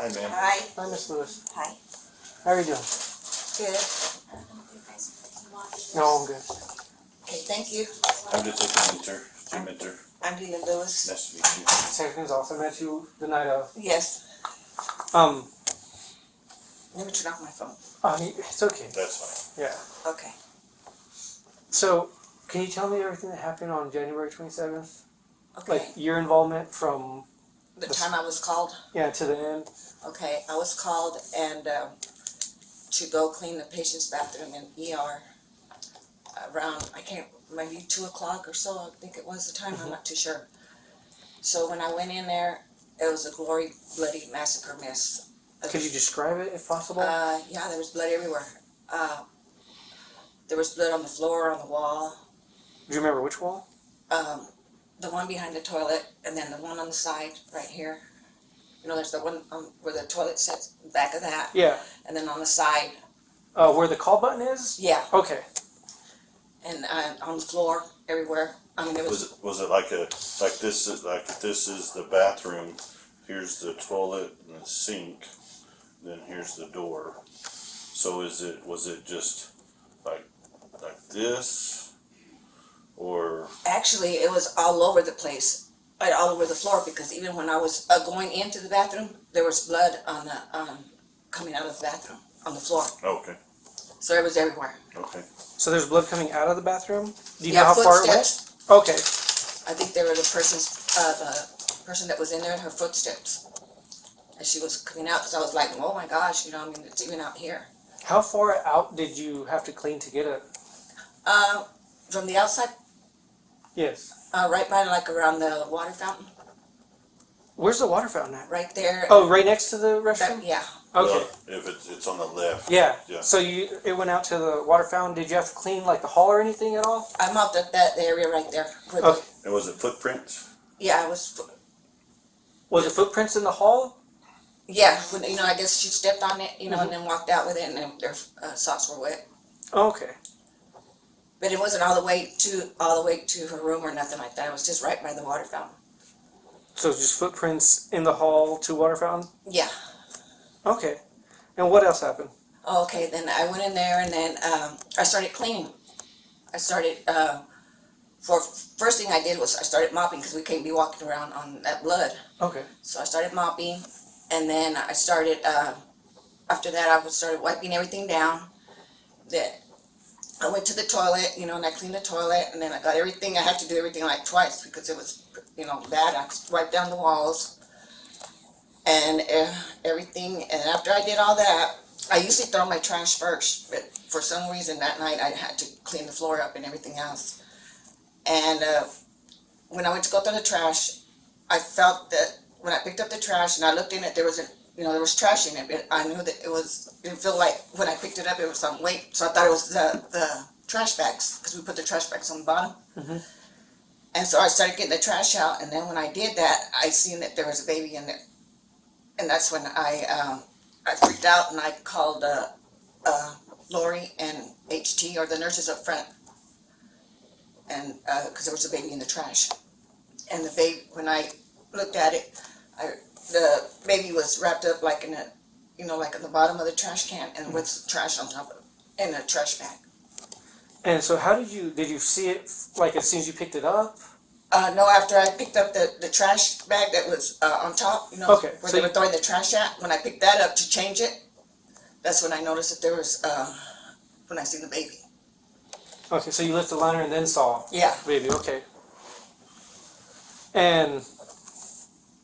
Hi, ma'am. Hi. Hi, Miss Lewis. Hi. How are you doing? Good. No, I'm good. Okay, thank you. I'm just taking Minter. Jim Minter. I'm Leland Lewis. Nice to meet you. Same thing's also met you the night of. Yes. Let me turn off my phone. It's okay. That's fine. Yeah. Okay. So, can you tell me everything that happened on January 27th? Okay. Like your involvement from The time I was called. to the end. Okay, I was called and to go clean the patient's bathroom in ER around, maybe 2 o'clock or so, I think it was the time, I'm not too sure. So when I went in there, it was a gory, bloody massacre mess. Could you describe it if possible? Yeah, there was blood everywhere. There was blood on the floor, on the wall. Do you remember which wall? The one behind the toilet, and then the one on the side, right here. You know, there's the one where the toilet sits, back of that. Yeah. And then on the side. Where the call button is? Yeah. Okay. And on the floor, everywhere. I mean, it was. Was it like this is the bathroom, here's the toilet and the sink, then here's the door. So was it just like this, or? Actually, it was all over the place, all over the floor, because even when I was going into the bathroom, there was blood on the coming out of the bathroom on the floor. Okay. So it was everywhere. Okay. So there's blood coming out of the bathroom? Do you Yeah, know how far it went? footsteps. Okay. I think they were the person that was in there, her footsteps. As she was coming out, because I was like, oh my gosh, you know, I mean, it's even out here. How far out did you have to clean to get it? From the outside, Yes. right by like around the water fountain, Where's the water fountain at? right there. Oh, right next to the restroom? Yeah. Okay. Well, if it's on the left. Yeah. Yeah. So it went out to the water fountain. Did you have to clean like the hall or anything at all? I mopped up that area right there. Okay. And was it footprints? Yeah, I was. Was it footprints in the hall? Yeah, when, you know, I guess she stepped on it, you know, and then walked out with it, and then their socks were wet. Okay. But it wasn't all the way to her room or nothing like that. It was just right by the water fountain. So just footprints in the hall to water fountain? Yeah. Okay. And what else happened? Okay, then I went in there, and then I started cleaning. I started. First thing I did was I started mopping, because we can't be walking around on that blood. Okay. So I started mopping, and then I started. After that, I started wiping everything down. Then I went to the toilet, you know, and I cleaned the toilet, and then I got everything. I had to do everything like twice because it was, you know, bad. I wiped down the walls and everything. And after I did all that, I usually throw my trash first, but for some reason that night I had to clean the floor up and everything else. And when I went to go through the trash, I felt that when I picked up the trash and I looked in it, there was trash in it, but I knew that it didn't feel like when I picked it up it was some weight, so I thought it was the trash bags, because we put the trash bags on the bottom. Mm-hmm. And so I started getting the trash out, and then when I did that, I seen that there was a baby in there, and that's when I freaked out, and I called Lori and HT, or the nurses up front, and because there was a baby in the trash, and the baby, when I looked at it, the baby was wrapped up like in a, you know, like at the bottom of the trash can, and with trash on top of it, in a trash bag. And so how did you see it, like as soon as you picked it up? No, after I picked up the trash bag that was on top, you know, Okay, where so they were throwing the trash at, when I picked that up to change it, that's when I noticed that there was, when I seen the baby. Okay, so you lifted the liner and then saw Yeah. the baby, okay. And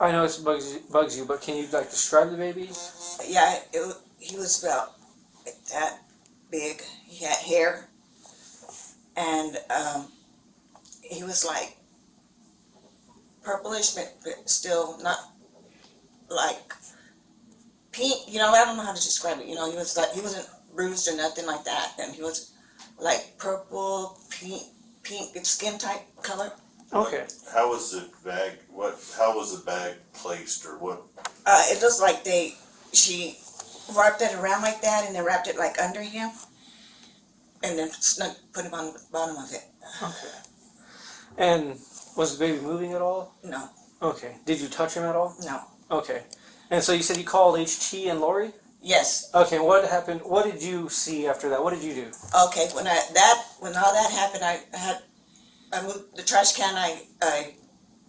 I know it bugs you, but can you like describe the baby? Yeah, he was about like that big. He had hair, and he was like purplish, but still not like pink. You know, I don't know how to describe it. You know, he wasn't bruised or nothing like that, and he was like purple, pink skin type color. Okay. How was the bag? How was the bag placed, or what? It looks like she wrapped it around like that, and then wrapped it like under him, and then put him on the bottom of it. Okay. And was the baby moving at all? No, Okay. Did you touch him at all? no. Okay. And so you said you called HT and Lori? Yes. Okay, what happened? What did you see after that? What did you do? Okay, when all that happened, I moved the trash can. I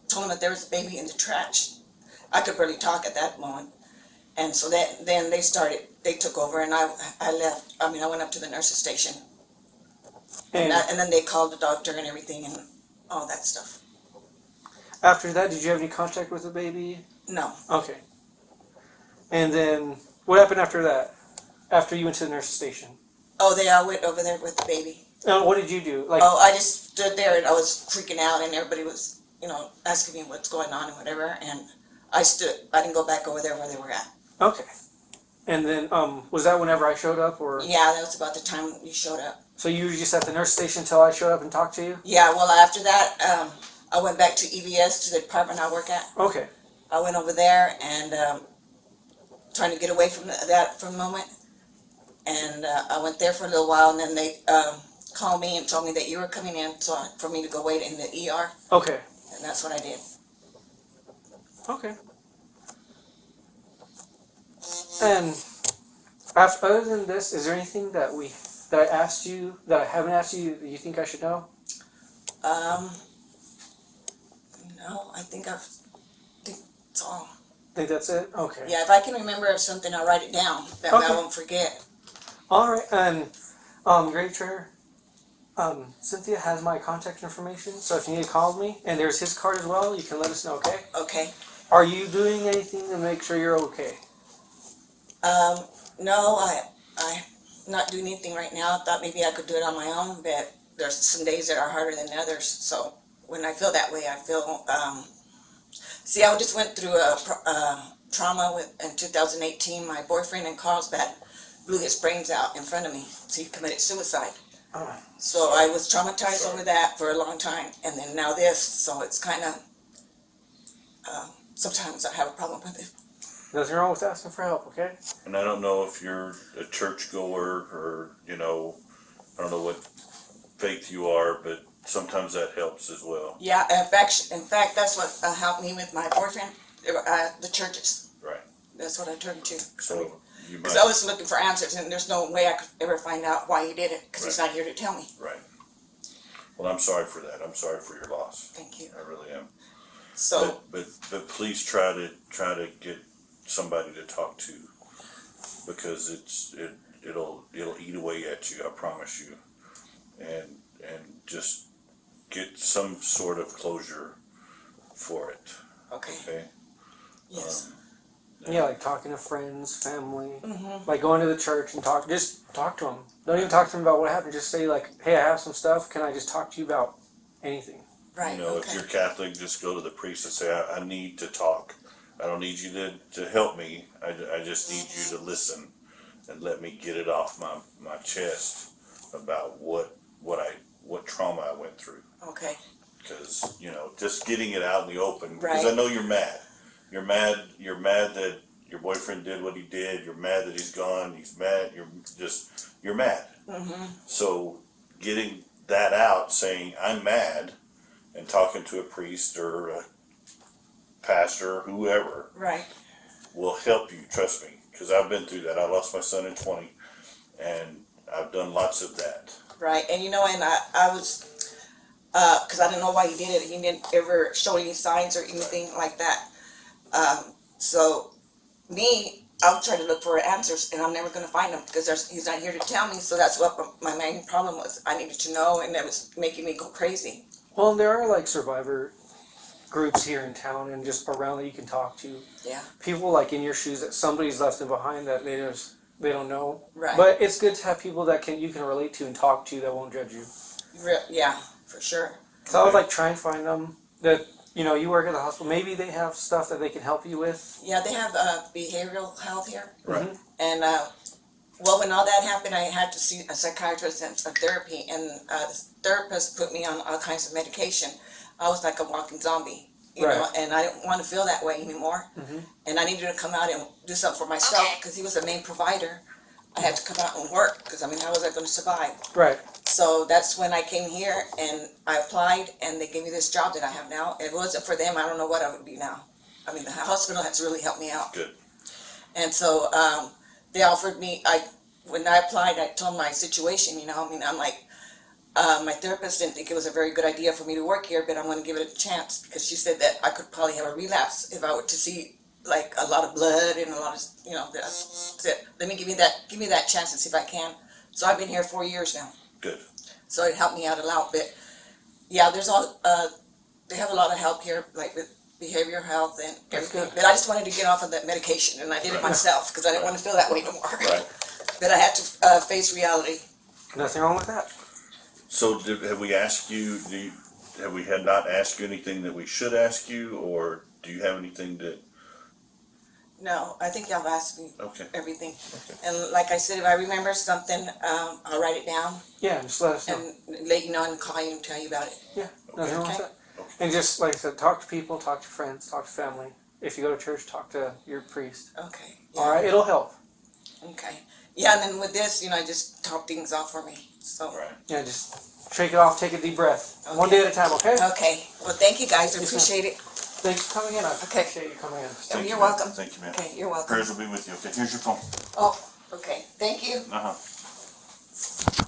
told them that there was a baby in the trash. I could barely talk at that moment, and so then they took over, and I left. I mean, I went up to the nurse's station, and then they called the doctor and everything and all that stuff. After that, did you have any contact with the baby? No. Okay. And then what happened after that? After you went to the nurse's station? Oh, I went over there with the baby. What did you do? I just stood there and I was freaking out, and everybody was, asking me what's going on and whatever, and I stood. I didn't go back over there where they were at. Okay. And then, was that whenever I showed up, or? Yeah, that was about the time you showed up. So you were just at the nurse station until I showed up and talked to you? Yeah, well, after that, I went back to EVS, to the department I work at. Okay. I went over there and trying to get away from that for a moment. And I went there for a little while, and then they called me and told me that you were coming in for me to go wait in the ER. Okay. And that's what I did. Okay. And other than this, is there anything that I asked you that I haven't asked you that you think I should know? No, I think it's all. Think that's it? Okay. Yeah, if I can remember of something, I'll write it down. That way I won't forget. All right, and Great Chair, Cynthia has my contact information, so if you need to call me, and there's his card as well, you can let us know, okay? Okay. Are you doing anything to make sure you're okay? No, I'm not doing anything right now. I thought maybe I could do it on my own, but there's some days that are harder than others. So when I feel that way, I feel, see, I just went through a trauma in 2018. My boyfriend in Carlsbad blew his brains out in front of me, so he committed suicide. Oh. So I was traumatized over that for a long time, and then now this, so it's kind of, sometimes I have a problem with it. Nothing wrong with asking for help, okay? And I don't know if you're a churchgoer or, I don't know what faith you are, but sometimes that helps as well. Yeah, in fact, that's what helped me with my boyfriend, the churches. Right. That's what I turned to. So you might. Because I was looking for answers, and there's no way I could ever find out why he did it, because he's not here to tell me. Right. Well, I'm sorry for that. I'm sorry for your loss. Thank you. I really am. So, But please try to get somebody to talk to, because it'll eat away at you. I promise you, and just get some sort of closure for it. okay. Okay. Yes. Yeah, like talking to friends, family, like going to the church and just talk to them. Don't even talk to them about what happened. Just say like, hey, I have some stuff. Can I just talk to you about anything? Right. If Okay. you're Catholic, just go to the priest and say, I need to talk. I don't need you to help me. I just need you to listen and let me get it off my chest about what trauma I went through. Okay. Because, just getting it out in the open, because Right. I know you're mad. You're mad that your boyfriend did what he did. You're mad that he's gone. He's mad. You're mad. Mm-hmm. So getting that out, saying I'm mad, and talking to a priest or a pastor, whoever, Right. will help you. Trust me, because I've been through that. I lost my son in 20, and I've done lots of that. Right. And and I was, because I didn't know why he did it. He didn't ever show any signs or anything like that. So I'll try to look for answers, and I'm never going to find them because he's not here to tell me. So that's what my main problem was. I needed to know, and that was making me go crazy. Well, there are like survivor groups here in town and just around that you can talk to. Yeah. People like in your shoes that somebody's left them behind that they don't know. Right. But it's good to have people that you can relate to and talk to that won't judge you. Yeah, for sure. So I would like try and find them that you work at the hospital. Maybe they have stuff that they can help you with. Yeah, they have behavioral health here. Right. And when all that happened, I had to see a psychiatrist and a therapy, and the therapist put me on all kinds of medication. I was like a walking zombie, you know, and I didn't want to feel that way anymore. And I needed to come out and do something for myself because he was the main provider. I had to come out and work because, how was I going to survive? Right. So that's when I came here and I applied, and they gave me this job that I have now. If it wasn't for them, I don't know what I would be now. The hospital has really helped me out. Good. And so they offered me. When I applied, I told my situation. You know, I mean, I'm like, my therapist didn't think it was a very good idea for me to work here, but I'm going to give it a chance because she said that I could probably have a relapse if I were to see like a lot of blood and a lot of, you know. That I said, let me give me that chance and see if I can. So I've been here 4 years now. Good. So it helped me out a lot. But yeah, there's all they have a lot of help here, like with behavioral health and everything. good. But I just wanted to get off of that medication, and I did it myself because I didn't want to feel that way no more. Right. But I had to face reality. Nothing wrong with that. So have we asked you, have we had not asked you anything that we should ask you, or do you have anything that, No, I think y'all asked me okay. everything. And like I said, if I remember something, I'll write it down Yeah, just let us know. and let you know and call you and tell you about it. Yeah, nothing wrong with Okay. that. And just like I said, talk to people, talk to friends, talk to family. If you go to church, talk to your priest. Okay. Yeah. All right, it'll help. Okay. Yeah, and then with this, you know, I just top things off for me. So. Right. Yeah, just shake it off, take a deep breath. Okay. One day at a time, okay? Okay. Well, thank you guys. I Yes, appreciate it. Thanks for coming in. I Okay. appreciate you coming in. Thank You're you, ma'am. welcome. Thank you, ma'am. Okay, you're welcome. Prayers will be with you. Okay, here's your phone. Oh, okay. Thank you. Uh-huh.